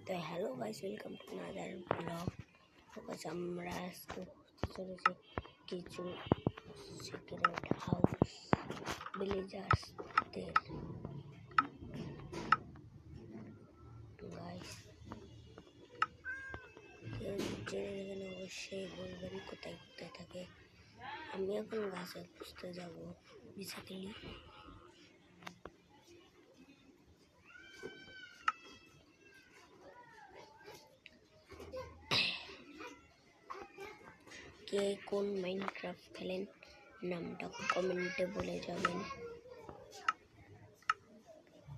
তো hello guys, welcome to another blog. তো guys, আমরা আজকে চলেছি কিছু সিক্রেট হাউস ভিলেজার্সদের। গাইস, কেউ জেনে গেলে অবশ্যই বলবেন কোথায় কোথায় থাকে। আমি এখন গাছে খুঁজতে যাবো বেসিক্যালি। কে কোন মাইনক্রাফট খেলেন নামটা কমেন্টে বলে যাবেন।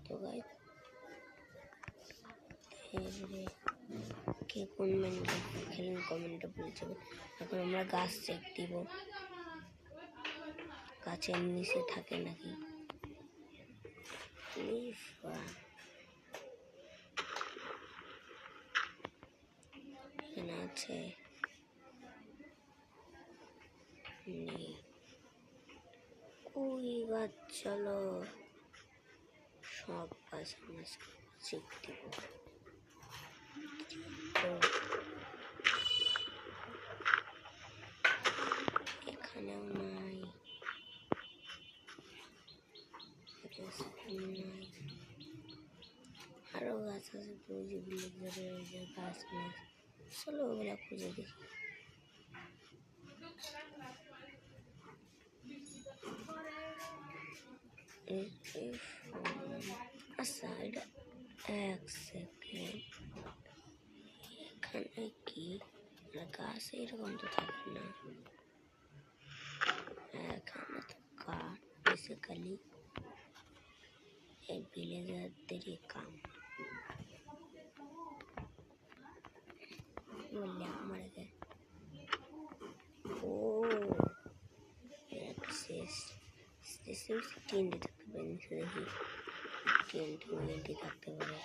তো গাইস, কে কোন মাইনক্রাফট খেলেন কমেন্টে বলে যাবেন। এখন আমরা গাছ চেক দিব, গাছের নিচে থাকে নাকি। এখানে আছে ওই গাছ, চলো সব গাছ আমরা চেক দিব। এখানেও নাই, আরো গাছ আছে তো যেগুলো গাছ নেই। চলো ওগুলা খুঁজে দেখি। আচ্ছা, এটা এক সেকেন্ড, এখানে কি গাছ এরকম তো থাকে না, এখানে তো কাঠ। বেসিক্যালি এই ভিলেজারদেরই কাম বললে আমার ও টিএনটি থাকতে পারে, দেখি টিএনটি থাকতে পারে।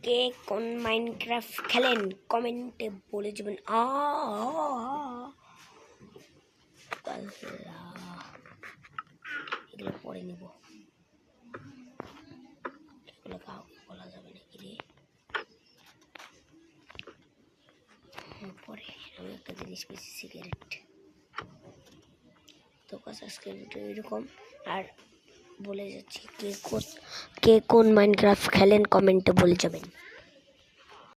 কে কোন মাইনক্রাফট খেলেন কমেন্টে বলে যাবেন। এগুলো পরে নিব, এগুলো কাউকে বলা যাবে নাকি রে। পরে আমি একটা জিনিস পেয়েছি, সিগারেট। তো আজকে ভিডিও এরকম, আর বলে যাচ্ছি কে কোন মাইনক্রাফট খেলেন কমেন্টে বলে যাবেন।